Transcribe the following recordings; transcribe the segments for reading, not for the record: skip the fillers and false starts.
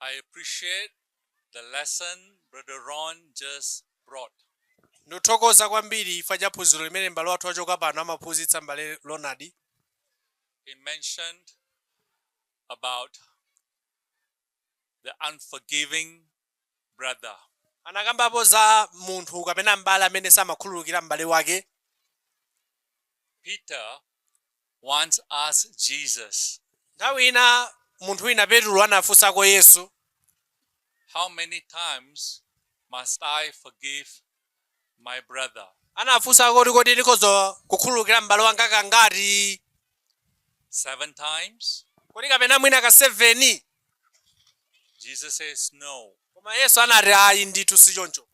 I appreciate the lesson Brother Ron just brought. Ndithokoza kwambiri ifa cha phunziro limene m'bale wathu wachoka pano amaphunzitsa m'bale Ronald. He mentioned about the unforgiving brother. Anakambapo za munthu kapena m'bale amene samakhululukira m'bale wake. Peter once asked Jesus, Nthawi ina munthu wina Petro anafunsako Yesu, how many times must I forgive my brother? anafunsako kodi ndikhoza kukhululukira m'bale wanga kangati? 7 times? Kodi kapena mwina ka 7? Jesus says no. Koma Yesu anati ayi ndithu si choncho.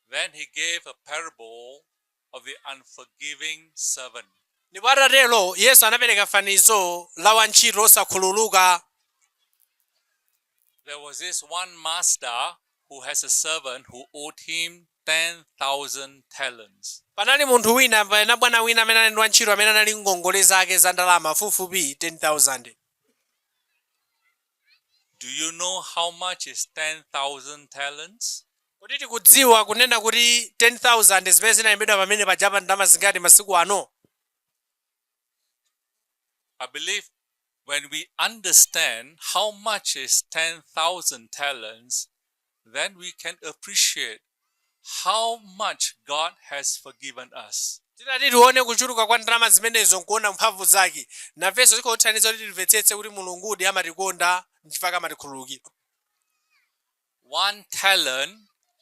Then he gave a parable of the unforgiving servant. Ndipo atatero Yesu anapereka fanizo la wantchito osakhululuka. There was this one master who has a servant who owed him 10,000 talents. Panali munthu wina kapena bwana wina amene anali ndi wantchito amene anali ngongole zake za ndalama fupifupi 10,000. Do you know how much is 10,000 talents? Kodi tikudziwa kunena kuti 10,000 zimene zinalembedwa pamene pajapa ndalama zingati masiku ano? I believe when we understand how much is 10,000 talents, then we can appreciate how much God has forgiven us. Tinati tione kuchuluka kwa ndalama zimenezo nkuona mphamvu zake. Nafenso zikothandiza kuti timvetsetse kuti Mulungudi amatikonda nchifukwa amatikhululukira. 1 talent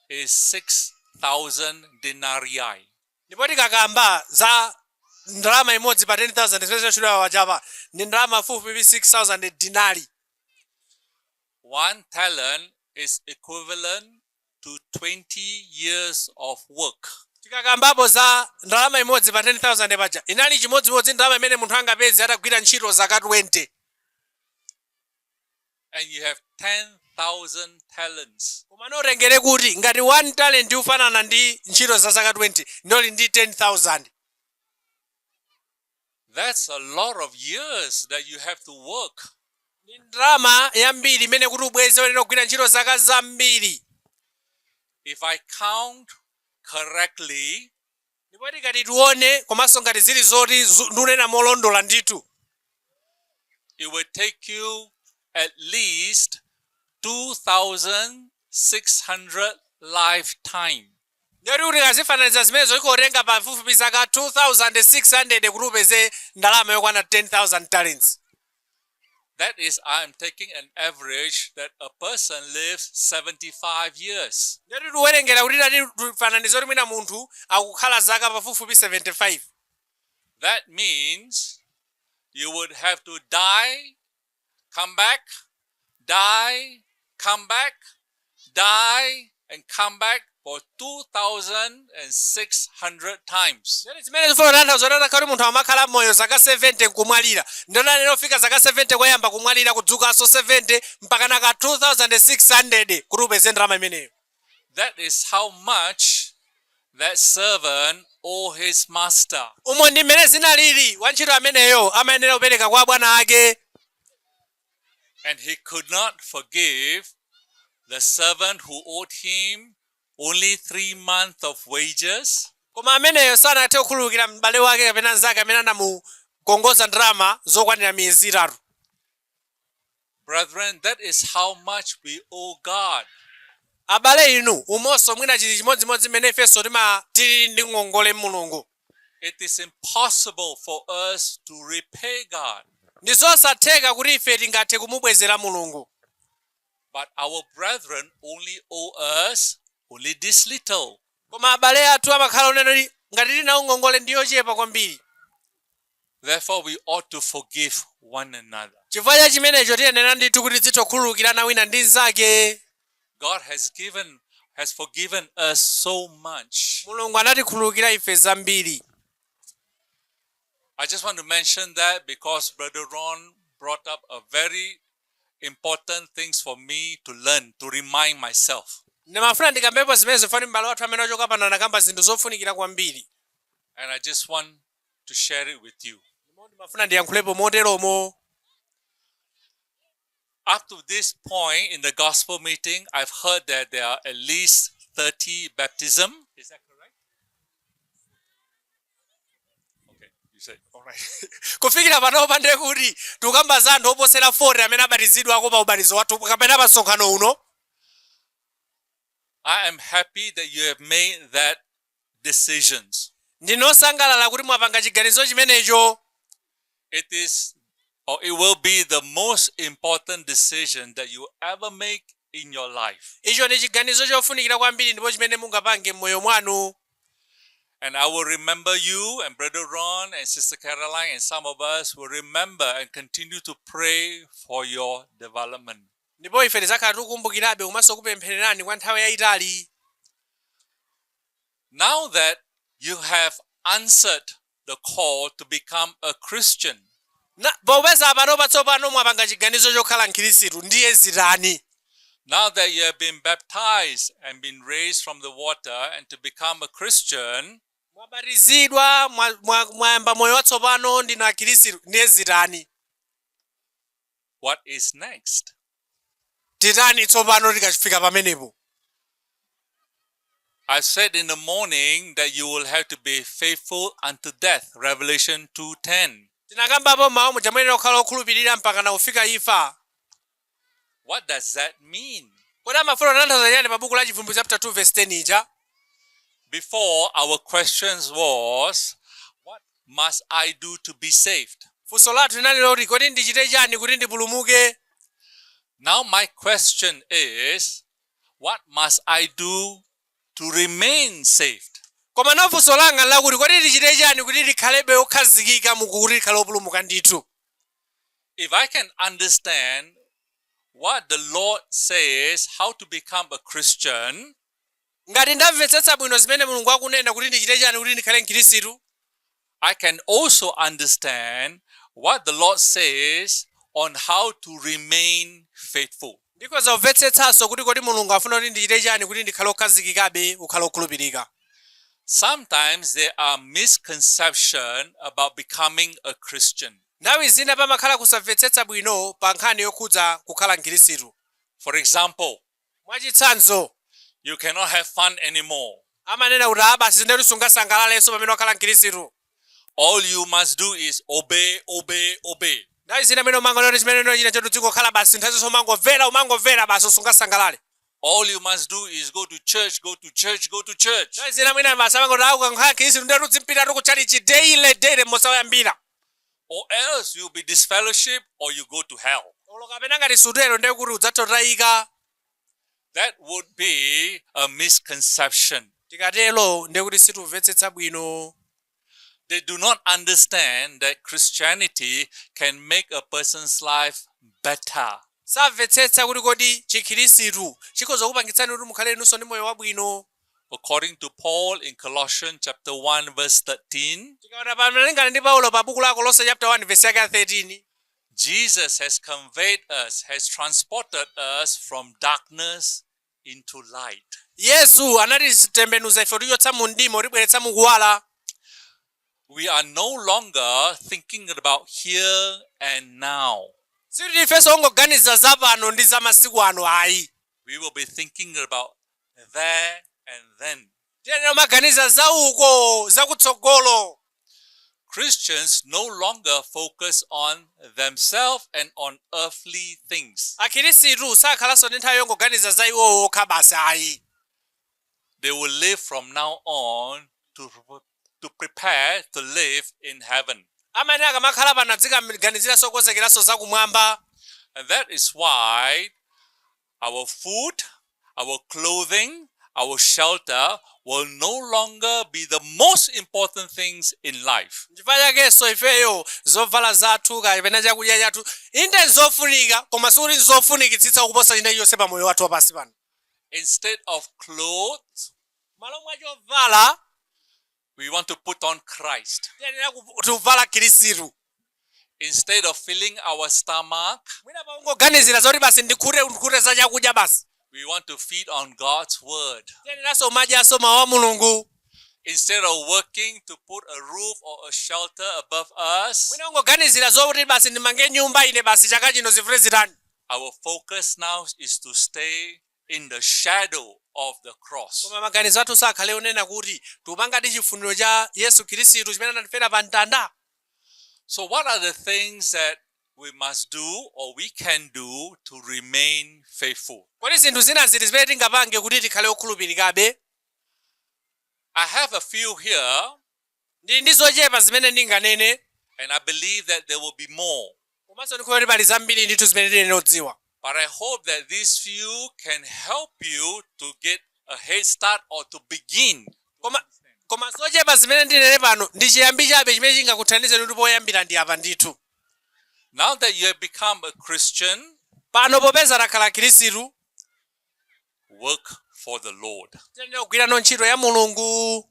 is 6,000 denarii. Ndipo tikakamba za ndalama imodzi pa 10,000 zimene zinachulidwa pajapa ndi ndalama fupifupi 6,000 dinari. 1 talent is equivalent to 20 years of work. Tikakambapo za ndalama imodzi pa 10,000 paja inali chimodzimodzi ndalama imene munthu angapeze atagwira ntchito zaka 20. And you have 10,000 talents. Koma notengere kuti ngati 1 talent ufanana ndi ntchito za zaka 20 ndoli ndi 10,000. That's a lot of years that you have to work. Ni ndalama yambiri imene kuti ubweze ulendo kugwira ntchito zaka zambiri. If I count correctly, Ndipo tikati tione komanso ngati zili zoti ndunena molondola ndithu, it will take you at least 2,600 lifetime. ndiyoti kuti kazifananiza zimenezo ikotenga pafupifupi zaka 2,600 kuti upeze ndalama yokwana 10,000 talents. That is, I'm taking an average that a person lives 75 years. Ndiyoti tiwerengera kuti tifananiza kuti mwina munthu akukhala zaka pafupifupi 75. That means you would have to die, come back, die, come back, die, and come back for 2,600 times. Ndiyoti zimene zifuna tanthauza kuti atakhala kuti munthu amakhala moyo zaka 70 nkumwalira. Ndiyoti lero fika zaka 70 koyamba kumwalira kudzukanso 70 mpaka naka 2,600 kuti upeze ndalama imeneyo. That is how much that servant owed his master. Umo ndi mmene zinalili wantchito ameneyo amayenera kupereka kwa bwana ake. And he could not forgive the servant who owed him only 3 months of wages. Koma ameneyo sanathe kukhululukira m'bale wake kapena nzake amene anamukongoza ndalama zokwanira miyezi 3. Brethren, that is how much we owe God. Abale inu umonso mwina chili chimodzimodzi mmene ifenso tili ndi ngongole Mulungu. It is impossible for us to repay God. Ndi zosatheka kuti ife tingathe kumubwezera Mulungu. But our brethren only owe us only this little. Koma abale athu amakhala unena ngati tinawo ngongole ndi yochepa kwambiri. Therefore, we ought to forgive one another. Chifukwa cha chimenecho tiyenera ndithu kuti titokhululukirana wina ndi nzake. God has forgiven us so much. Mulungu anatikhululukira ife zambiri. I just want to mention that because Brother Ron brought up a very important things for me to learn, to remind myself. Ndimafuna ndikambepo zimene zifani m'bale wathu amene wachoka pano anakamba zinthu zofunikira kwambiri. And I just want to share it with you. Ndimafuna ndiyankhulepo moteromo. Up to this point in the gospel meeting, I've heard that there are at least 30 baptism. Is that correct? Okay, you said, all right. kufikira panopa ndiye kuti tukamba za anthu oposera 40 amene abatizidwako pa ubatizo wathu kapena pa msonkhano uno. I am happy that you have made that decisions. Ndinosangalala kuti mwapanga chiganizo chimenecho. It is, or it will be the most important decision that you ever make in your life. Icho ndi chiganizo chofunikira kwambiri ndipo chimene mungapange m'moyo mwanu. And I will remember you and Brother Ron and Sister Caroline and some of us will remember and continue to pray for your development. Ndipo ife tizakhala tikukumbukirabe komanso kupemphererani kwa nthawi yayitali. Now that you have answered the call to become a Christian, popeza panopa tsopano mwapanga chiganizo chokhala mkhristu ndiye zitani. now that you have been baptized and been raised from the water and to become a Christian, mwabatizidwa mwayamba moyo watsopano ndinu akhristu ndiye zitani. what is next? Titani tsopano tikafika pamenepo. I said in the morning that you will have to be faithful unto death, Revelation 2:10. Tinakambapo mawu muchamwenera kukhala okhulupirira mpaka na kufika imfa. What does that mean? Kodi amafuna kutanthauza chiyani pa buku la Chivumbulutso chapter 2 verse 10 ija? Before, our questions was, what must I do to be saved? Funso lathu linali loti kodi ndichite chani kuti ndipulumuke? Now my question is, what must I do to remain saved? Koma na funso langa lakuti kodi ndichite chani kuti likhalebe okhazikika mukuti likhale opulumuka ndithu? If I can understand what the Lord says, how to become a Christian, ngati ndamvetsetsa bwino zimene Mulungu akunena kuti ndichite chani kuti ndikhale mkhristu, I can also understand what the Lord says on how to remain faithful. ndikhoza kumvetsetsanso kuti kodi Mulungu afuna kuti ndichite chani kuti ndikhale okhazikikabe kukhala okhulupirika. Sometimes there are misconceptions about becoming a Christian. Nthawi zina pamakhala kusamvetsetsa bwino pa nkhani yokhudza kukhala mkhristu. For example, Mwachitsanzo, you cannot have fun anymore. amanena kuti basi zindatu sungasangalalenso pamene wakhala mkhristu. All you must do is obey, obey, obey. Nthawi zina pamene umangonena chimene china chotu chingokhala basi nthawi zonse umangomvera basi sungasangalale. All you must do is go to church, go to church, go to church. Nthawi zina mwina basi amangoti ukakhala mkhristu ndatu uzimpita kuchalichi daily mosayambira. Or else you'll be disfellowship or you go to hell. Olo kapena ngati sudero ndiye kuti udzatotayika. That would be a misconception. Tikatelo ndiye kuti situmvetsetsa bwino. They do not understand that Christianity can make a person's life better. Samvetsetsa kuti kodi chikhristu chikhoza kupangitsani kuti mukhale nunso ndi moyo wabwino. According to Paul in Colossians chapter 1 verse 13, Tikaona pamene ndi Paulo pa buku la Kolose chapter 1 verse yake 13. Jesus has conveyed us, has transported us from darkness into light. Yesu anatitembenuza ife kutichotsa mu mdima kutibweretsa mu kuwala. We are no longer thinking about here and now. Sikuti ifenso ongoganiza zapano ndi za masiku ano ayi. We will be thinking about there and then. Tiyenera kumaganiza za uko zakutsogolo. Christians no longer focus on themselves and on earthly things. Akhristu sakhalanso ndi nthawi yongoganiza za iwo okha basi ayi. They will live from now on to prepare to live in heaven. Amene akamakhala pano adziganiziranso kukonzekeranso zakumwamba. And that is why our food, our clothing, our shelter will no longer be the most important things in life. Chifukwa chakenso ifeyo zovala zathu kapena chakudya chathu inde zofunika koma sikuti zofunikitsitsa kuposa china chonse pa moyo wathu wapansi pano. Instead of clothes, Malo mwa chovala we want to put on Christ. tiyenera kuvala Khristu. Instead of filling our stomach, Mwina paungoganizira zoti basi ndikhute za chakudya basi. we want to feed on God's word. Tiyeneranso madyanso mawu a Mulungu. Instead of working to put a roof or a shelter above us, Mwina ungoganizira zoti basi ndimange nyumba ine basi chaka chino zivule zitani. Our focus now is to stay in the shadow of the cross. Koma maganizo athu sakhale onena kuti tupanga ndi chifuniro cha Yesu Khristu chimene anatifera pa mtanda. So what are the things that we must do or we can do to remain faithful? Kodi zinthu zina ziti zimene tingapange kuti tikhale okhulupirikabe? I have a few here, Ndi ndizochepa zimene ndinganene. and I believe that there will be more. Komanso ndikhulupirira pali zambiri ndithu zimene tinene odziwa. But I hope that these few can help you to get a head start or to begin. Koma zochepa zimene ndinene pano ndi chiyambi chabe chimene chingakuthandize kuti poyambira ndi apa ndithu. Now that you have become a Christian, Pano popeza takhala Khristu, work for the Lord. tiyenera kugwira ntchito ya Mulungu.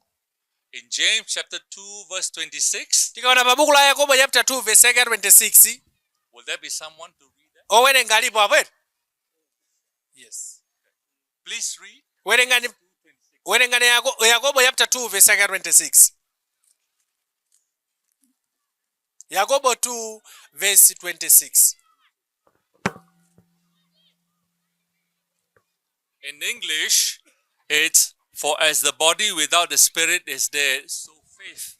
In James chapter 2 verse 26, Tikaona pa buku la Yakobo chapter 2 verse 26, will there be someone to read that? owerenga alipo apo? Yes. Please read. Werengani Yakobo chapter 2 verse 26. Yakobo 2 verse 26. In English, it's for as the body without the spirit is dead, so faith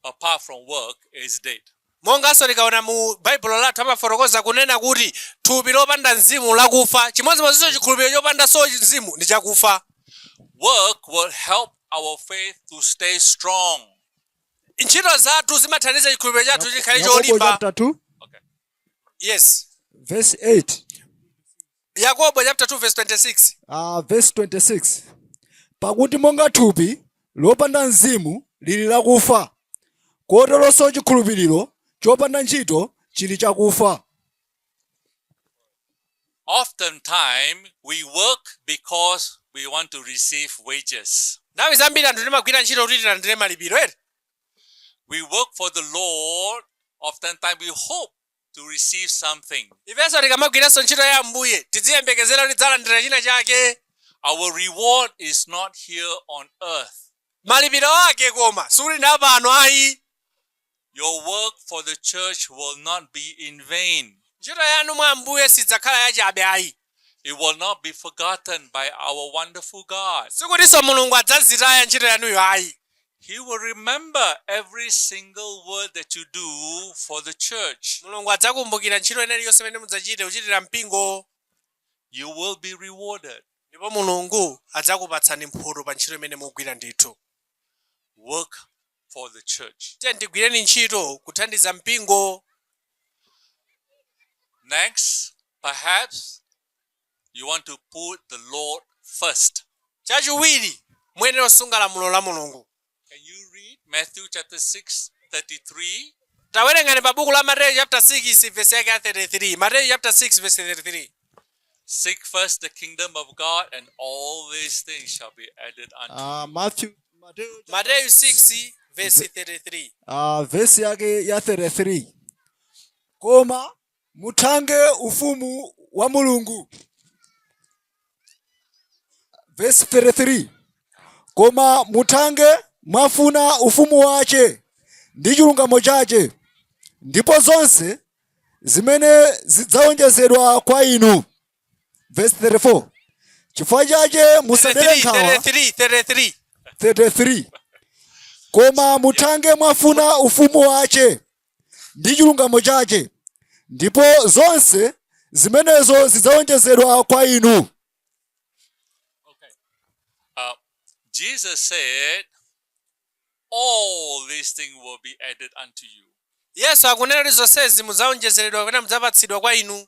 apart from work is dead. Monganso tikaona mu Baibulo lathu amafotokoza kunena kuti thupi lopanda mzimu lakufa, chimodzimodzinso chikhulupiriro chopanda mzimu ndi chakufa. Work will help our faith to stay strong. Ntchito zathu zimathandiza chikhulupiriro chathu chikhale Yakobo cholimba. chapter 2 Okay. Yes. verse 8 Yakobo chapter 2 verse 26. verse 26. Pakuti monga thupi lopanda mzimu lili lakufa, koteronso chikhulupiriro chopanda ntchito chili chakufa. Oftentimes, we work because we want to receive wages. Nthawi zambiri anthu timagwira ntchito kuti tilandire malipiro ere. We work for the Lord. Oftentimes, we hope to receive something. Ifenso tikamagwiranso ntchito ya Ambuye tiziyembekezera kuti tidzalandira china chake. Our reward is not here on earth. Malipiro ake koma suli ndi pano ayi. Your work for the church will not be in vain. Ntchito yanu mwa Ambuye sidzakhala yachabe ayi. It will not be forgotten by our wonderful God. Sikutinso Mulungu adzazitaya ntchito yanuyo ayi. He will remember every single word that you do for the church. Mulungu adzakumbukira ntchito ina iliyonse imene mudzachite kuchitira mpingo. You will be rewarded. Ndipo Mulungu adzakupatsani mphoto pa ntchito imene mugwira ndithu. Work for the church. Tiye ndigwireni ntchito kuthandiza mpingo. Next, perhaps you want to put the Lord first. Chachiwiri muyenera kusunga lamulo la Mulungu. Can you read Matthew chapter 6:33? Tawerengani pa buku la Mateyu chapter 6 verse yake 33. Mateyu chapter 6 verse 33. Seek first the kingdom of God, and all these things shall be added unto you. Mateyu 6 verse 33. Verse yake ya 33. Koma muthange ufumu wa Mulungu. Verse 33. Koma muthange mwafuna ufumu wache ndi chilungamo chache, ndipo zonse zimene zidzawonjezedwa kwa inu. Verse 34. Chifukwa chache musadere nkhawa. 33. Koma muthange mwafuna ufumu wache ndi chilungamo chache, ndipo zonse zimenezo zidzawonjezedwa kwa inu. Jesus said, all these things will be added unto you. Yesu akunena kuti zonsezi mudzawonjezeredwa kapena mudzapatsidwa kwa inu.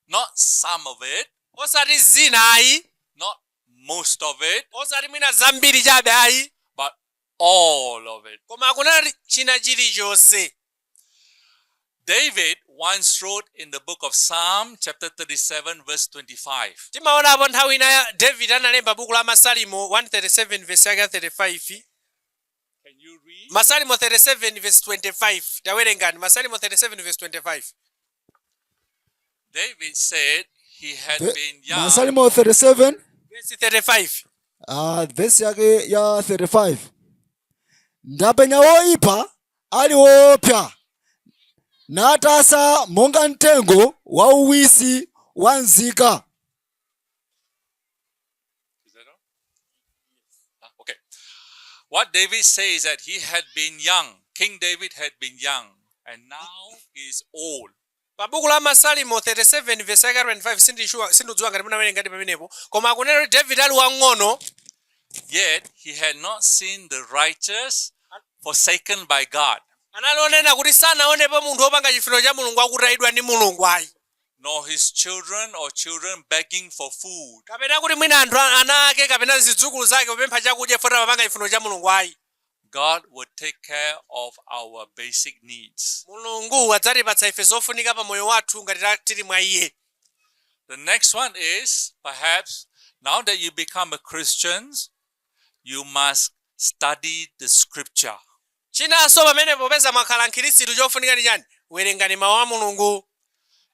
Not some of it, Osati zina ayi, not most of it, osati mwina zambiri chabe ayi, but all of it. koma akunena kuti china chilichonse. David once wrote in the book of Psalm chapter 37 verse 25. Timaonapo nthawi ina David analemba buku la Masalimo 137 verse yake 35. Can you read? Masalimo 37 verse 25. Tawerengani Masalimo 37 verse 25. David said he had been young. Masalimo 37 Verse 35. verse yake ya 35. Ndapenya woipa ali woopsa, natasa monga mtengo wa uwisi wanzika. Is that all? Okay. What David says that he had been young. King David had been young, and now he is old. Pa buku la Masalimo 37 verse yake 25 sindidziwa ngati munawerenga ngati pamenepo, koma akunena kuti David ali wang'ono, Yet he had not seen the righteous forsaken by God, analonena kuti sanaonepo munthu wopanga chifuniro cha Mulungu akutayidwa ndi Mulungu ayi, nor his children or children begging for food. kapena kuti mwina anthu ana ake kapena zidzukulu zake kupempha chakudya chifukwa amapanga chifuniro cha Mulungu ayi. God would take care of our basic needs. Mulungu adzatipatsa ife zofunika pa moyo wathu ngati tili mwa Iye. The next one is, perhaps, now that you become a Christian, you must study the scripture. Chinanso pamene popeza mwakhala mkhristu chofunika ndi chani? Werengani mawu a Mulungu.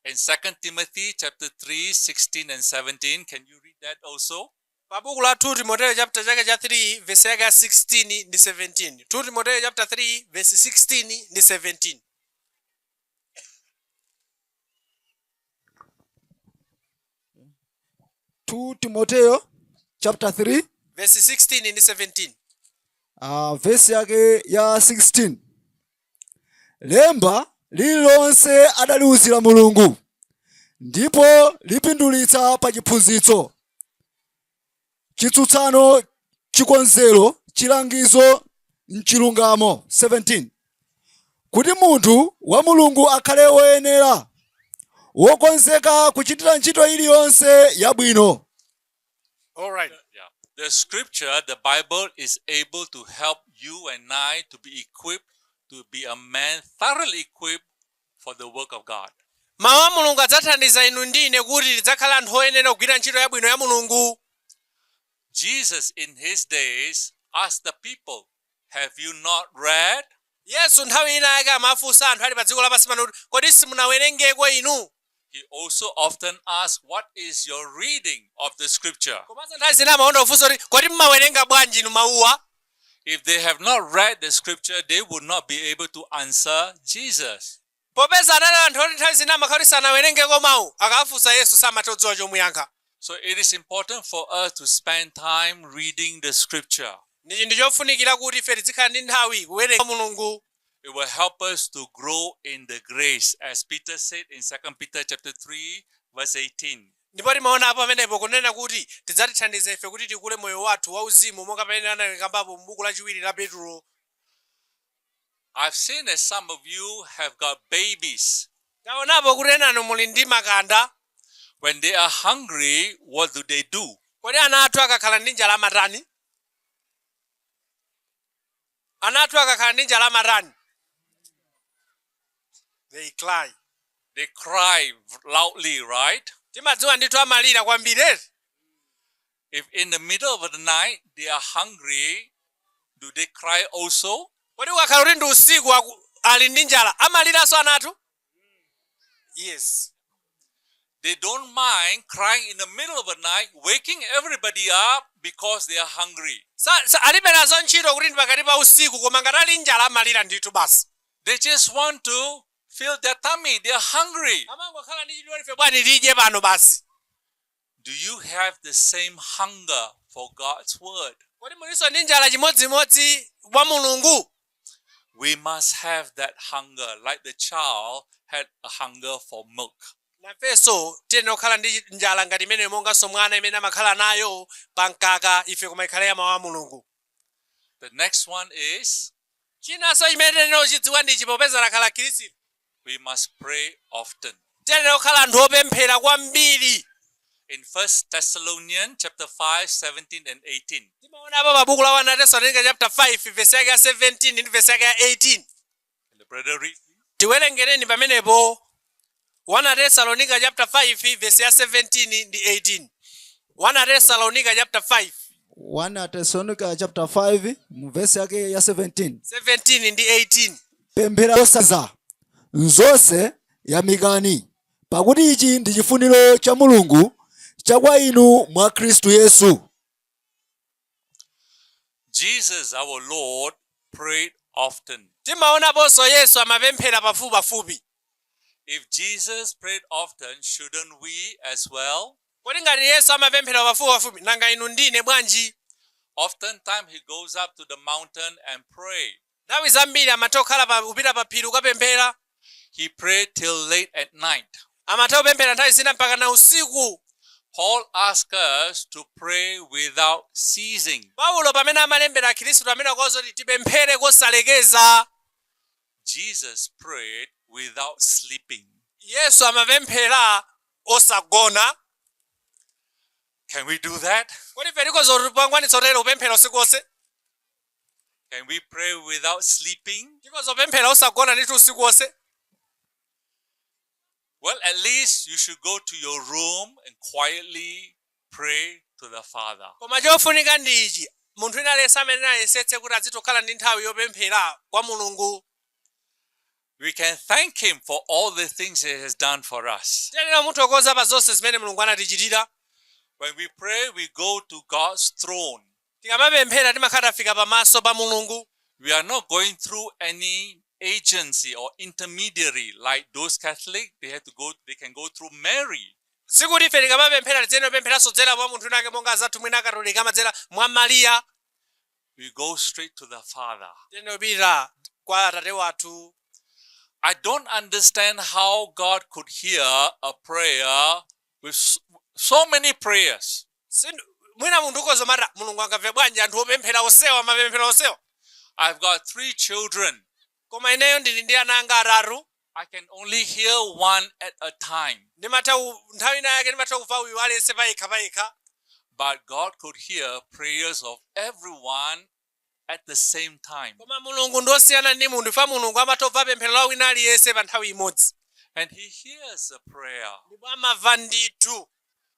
In 2 Timothy chapter 3, 16 and 17, can you read that also? Pa buku la 2 Timoteyo chapter chake cha 3 verse yake 16 ndi 17. 2 Timoteyo chapter 3 verse 16 ndi 17. 2 Timoteyo chapter 3 verse 16 ndi 17. verse yake ya 16. Lemba lililonse adaliwuzira Mulungu, ndipo lipindulitsa pa chiphunzitso, chitsutsano, chikonzero, chilangizo, mchilungamo. 17. Kuti munthu wa Mulungu akhale woyenera, wokonzeka kuchitira ntchito iliyonse yabwino. All right. Yeah. The scripture, the Bible, is able to help you and I to be equipped, to be a man thoroughly equipped for the work of God. Mawu a Mulungu adzathandiza inu ndi ine kuti tidzakhala anthu oyenera kugwira ntchito yabwino ya Mulungu. Jesus in his days asked the people, have you not read? Yesu nthawi ina yake amafunsa anthu ali pa dziko lapansi pano kuti kodi simunawerengeko inu? He also often asked, what is your reading of the scripture? Komanso nthawi zina amaonda kufunsa kuti kodi mmawerenga bwanji inu mawuwa? If they have not read the scripture, they would not be able to answer Jesus. Popeza anali anthu oti nthawi zina amakhala kuti sanawerengeko mawu, akafunsa Yesu samatodziwa chomuyankha. So it is important for us to spend time reading the scripture. Ndi chinthu chofunikira kuti ife tizikhala ndi nthawi kuwerenga Mulungu. It will help us to grow in the grace, as Peter said in 2 Peter chapter 3, verse 18. Ndipo timaona apo pamenepo kunena kuti tidzatithandiza ife kuti tikule moyo wathu wauzimu monga pamene anakambapo m'buku lachiwiri la Petro. I've seen that some of you have got babies. Taonapo kuti enanu muli ndi makanda. When they are hungry, what do? Kodi ana athu akakhala ndi njala amatani? Ana athu akakhala ndi njala amatani? They cry. They cry loudly, right? Timadziwa ndithu amalira kwambiri. If in the middle of the night they are hungry, do they cry also? Kodi ukakhala kuti ndi usiku ali ndi njala amaliranso ana athu? Yes. They don't mind crying in the middle of the night, waking everybody up because they are hungry. Alibe nazo ntchito kuti ndi pakati pa usiku koma ngati ali njala amalira ndithu basi. They just want to fill their tummy. They are hungry. Amangokhala ndi chidwi ife bwani tidye pano basi. Do you have the same hunger for God's word? Kodi muliso ndi njala chimodzimodzi wa Mulungu? We must have that hunger, like the child had a hunger for milk. Nafenso tiyenera kukhala ndi njala ngati imene monganso mwana imene amakhala nayo pa mkaka ife koma ikhale ya mawu a Mulungu. The next one is, Chinanso chimene tiyenera kuchidziwa ndi chipopeza lakhala Khristu. we must pray often. Tiyenera kukhala anthu opemphera kwambiri. In 1 Thessalonians chapter 5, 17 and 18. Timaona apa pa buku la 1 Thessalonica chapter 5 verse yake ya 17 ndi verse yake ya 18. And the brother read. Tiwerengereni pamenepo 1 Thessalonica chapter 5 verse ya 17 ndi 18. 1 Thessalonica chapter 5. 1 Thessalonica chapter 5 verse yake ya 17. 17 ndi 18. Pemphera osaza nzonse yamikani, pakuti ichi ndi chifuniro cha Mulungu chakwa inu mwa Khristu Yesu. Jesus, our Lord, prayed often. Timaonaponso Yesu amapemphera pafupi. If Jesus prayed often, shouldn't we as well? kodi ngati Yesu amapemphera pafupipafupi nanga inu ndine bwanji? Oftentimes he goes up to the mountain and pray. Nthawi zambiri amatha kukhala kupita pa phiri kukapemphera. He prayed till late at night. Amatha kupemphera nthawi zina mpaka na usiku. Paul asks us to pray without ceasing. Paulo pamene amalembera Akhristu amene akuwauza kuti tipemphere kosalekeza. Jesus prayed without sleeping. Yesu amapemphera osagona. Can we do that? Kodi ife tikhoza kupemphera usiku wonse? Can we pray without sleeping? Tikhoza kupemphera osagona ndithu usiku wonse? Well, at least you should go to your room and quietly pray to the Father. Koma chofunika ndi ichi, munthu ina aliyense amene ayesetse kuti azitokhala ndi nthawi yopemphera kwa Mulungu. We can thank him for all the things he has done for us. Tiyenera muthokoza pa zonse zimene Mulungu anatichitira. When we pray, we go to God's throne. Tikamapemphera timakhala tafika pamaso pa Mulungu. We are not going through any agency or intermediary like those Catholics. They can go through Mary. Sikuti ife tikamapemphera tiyenera kupempheranso dzera kwa munthu nake monga azathu mwina Akatolika amadzera mwa Mariya. We go straight to the Father. Tiyenera kupita kwa Atate wathu. I don't understand how God could hear a prayer with so many prayers. Mwina munthu ukozomata Mulungu angamve bwanji anthu opemphera osewa mapemphero osewa. I've got 3 children. Koma ineyo ndili ndi ana anga atatu. I can only hear one at a time. Nthawi ina yake ndimatha kumva uyu aliyense payekha. But God could hear prayers of everyone at the same time. Koma Mulungu ndosiyana ndi munthu, fa Mulungu amatha kumva pemphero la wina aliyense pa nthawi imodzi. And he hears a prayer. Ndipo amamva ndithu.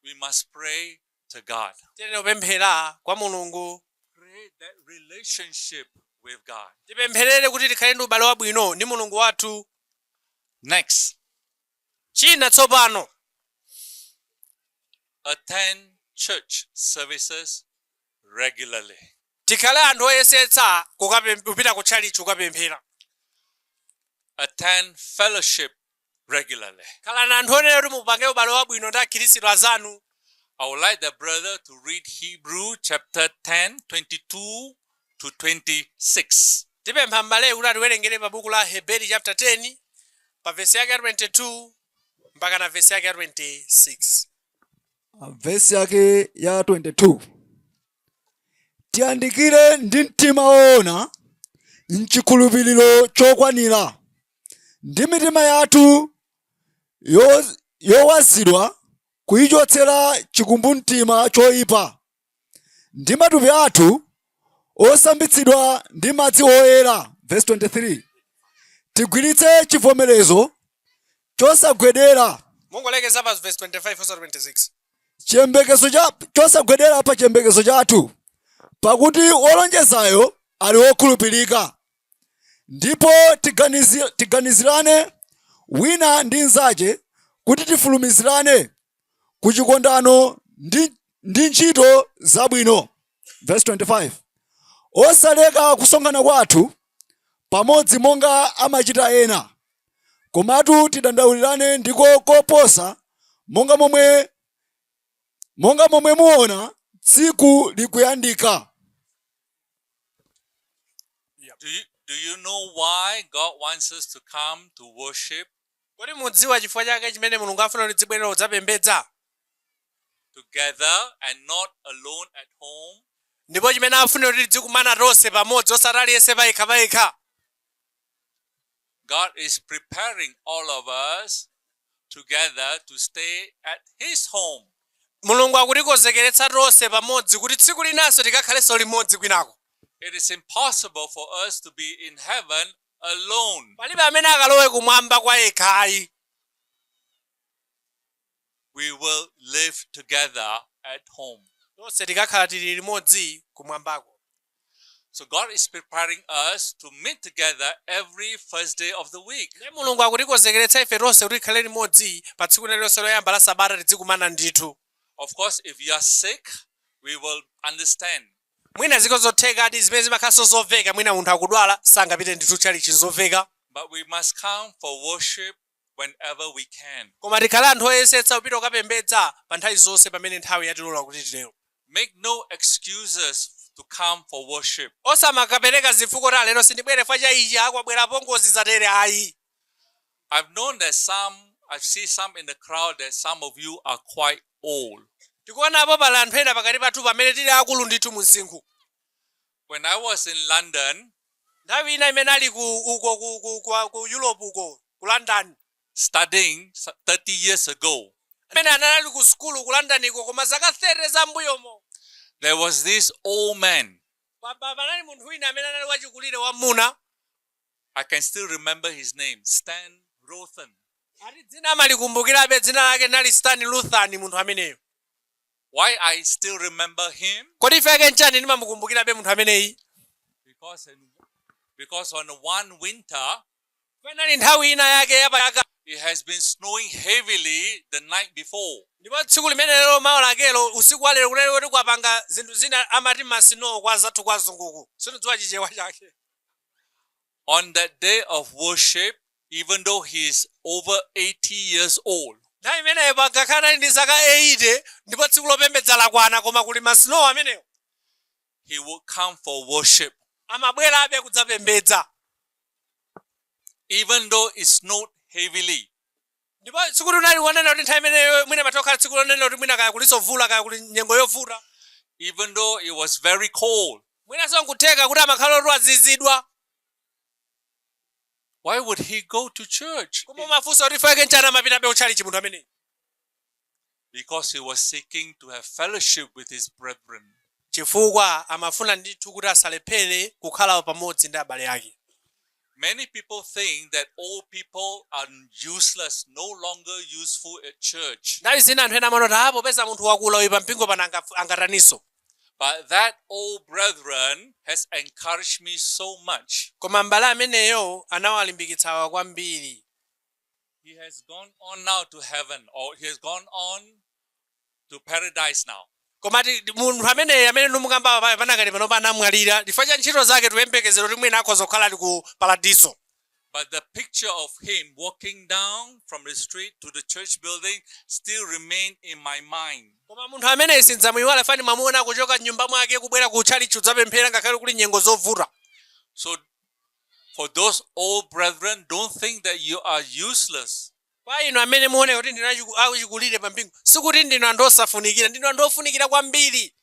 We must pray to God. Tiyenera kupemphera kwa Mulungu. Pray that relationship with God. Tipempherere kuti tikhale ndi ubale wabwino ndi Mulungu wathu. Next, China tsopano. attend church services regularly. Tikhale anthu oyesetsa kupita ku chalichi kukapemphera. Attend fellowship regularly. Khalani anthu onena kuti mupange ubale wabwino ndi akhristu azanu. I would like the brother to read Hebrew chapter 10, 22 to 26. Tipempha m'bale kuti atiwerengere pa buku la Hebrew chapter 10 pa verse yake 22 mpaka na verse yake 26. Verse yake ya 22. Tiyandikire ndi mtima woona mchikhulupiriro chokwanira ndi mitima yathu yowazidwa kuyichotsera chikumbumtima choyipa ndi matupi athu osambitsidwa ndi madzi oyera. Verse 23. Tigwiritse chivomerezo chosagwedera. Mungolekeza pa verse 25 also 26. Chiyembekezo chosagwedera pa chiyembekezo chathu, pakuti olonjezayo ali wokhulupirika. Ndipo tiganizirane wina ndi nzache kuti tifulumizirane ku chikondano ndi ntchito zabwino. Verse 25. Osaleka kusonkhana kwathu pamodzi monga amachita ena, komatu tidandaulirane ndiko koposa monga momwe muona tsiku likuyandika. Do you know why God wants us to come to worship? Kodi mudziwa chifukwa chake chimene Mulungu afuna kuti tibwerere kudzapembedza? Together and not alone at home. Ndipo chimene afuna kuti tidzikumana tonse pamodzi osati aliyense payekha. God is preparing all of us together to stay at his home. Mulungu akutikonzekeretsa tonse pamodzi kuti tsiku linanso tikakhalenso limodzi kwinako. It is impossible for us to be in heaven alone. Palibe amene akalowe kumwamba kwa yekhayi. We will live together at home. Tonse tikakhala tili limodzi kumwambako. So God is preparing us to meet together every first day of the week. Ne Mulungu akutikonzekeretsa ife tonse kuti tikhale limodzi pa tsiku lililonse loyamba la Sabata tidzikumana ndithu. Of course, if you are sick, we will understand. Mwina ziko zotheka adi zimene zimakhalanso zoveka, mwina munthu akudwala sangapite ndithu chalichi zoveka. But we must come for worship whenever we can. koma tikhale anthu oyesetsa kupita kukapembedza pa nthawi zonse pamene nthawi yatilola kuti titero. Make no excuses to come for worship. Osamakapereka zifukwa kuti lero sindibwere chifukwa cha ichi akwabwera pongozi zatere ayi. I've known that I see some in the crowd that some of you are quite old. Tikuonapo pali anthu ena pakati pathu pamene tili akulu ndithu mu msinkhu. When I was in London, nthawi ina imene ali ku Europe uko ku London, studying 30 years ago, amene anali ku skulu ku London iko koma zaka 30 zambuyomo, there was this old man. panali munthu wina amene anali wachikulire wamuna. I can still remember his name, Stan Rothen. Ati dzina amalikumbukirabe, dzina lake nali Stan Rothen munthu ameneyo. Why I still remember him? Kodi ife ake nchani ndimamukumbukirabe munthu ameneyi? Because on one winter, panali nthawi ina yake yapayaka, it has been snowing heavily the night before. ndipo tsiku limene lero mawa lakelo usiku wa lero kunali kuti kwapanga zinthu zina amati masinowo kwa zathu kwa zunguku. Sinodziwa chichewa chake. On that day of worship, even though he is over 80 years old, nthawi imeneyo pakakhala ndi zaka 80 ndipo tsiku lopembedza lakwana koma kuli masinowo ameneyo, he would come for worship. amabwerabe kudzapembedza. Even though it snowed heavily. Ndipo tsiku linali wanena kuti nthawi imeneyo mwina matokhala tsiku lonena kuti mwina kaya kulisovula kaya kuli nyengo yovuta. Even though it was very cold. Mwina sonkutheka kuti amakhala oti azizidwa. Why would he go to church? Koma mafunso kuti ife ake nchani amapitabe kutchalichi munthu ameneyi? Because he was seeking to have fellowship with his brethren. Chifukwa amafuna ndithu kuti asalephere kukhala pamodzi ndi abale ake. Many people think that old people are useless, no longer useful at church. Nthawi zina anthu ena amanoti apo peza munthu wakula uyu pampingo pana angataniso. But that old brethren has encouraged me so much. Koma mbale ameneyo anawalimbikitsa kwambiri. He has gone on now to heaven, or he has gone on to paradise now. Koma munthu ameneyo amene ndimukamba panakati pano panamwalira chifukwa cha ntchito zake tuyembekezero kuti mwina akhoza kukhala ali ku paradiso. But the picture of him walking down from the street to the church building still remain in my mind. Koma munthu ameneyi sindidzamuyiwala fani mamuona kuchoka nyumba mwake kubwera ku tchalichi kudzapemphera ngakhale kuli nyengo zovuta. So for those old brethren, don't think that you are useless. Kwa inu amene muone kuti ndinu achikulire pampingo, sikuti ndinu anthu osafunikira, ndinu anthu ofunikira kwambiri.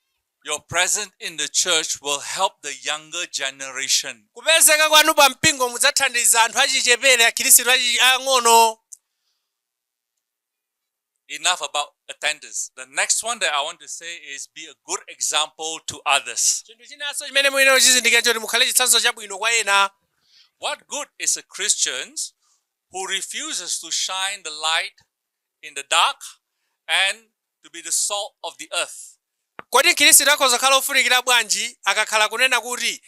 Your presence in the church will help the younger generation. Kupezeka kwanu pampingo mudzathandiza anthu achichepere, akhristu ang'ono. Enough about attendance. The next one that I want to say is be a good example to others. Chinthu chinanso chimene muyenera kuchizindikira choti mukhale chitsanzo chabwino kwa ena. What good is a Christian who refuses to shine the light in the dark and to be the salt of the earth? Kodi mkhristu akhoza kukhala ofunikira bwanji akakhala kunena kuti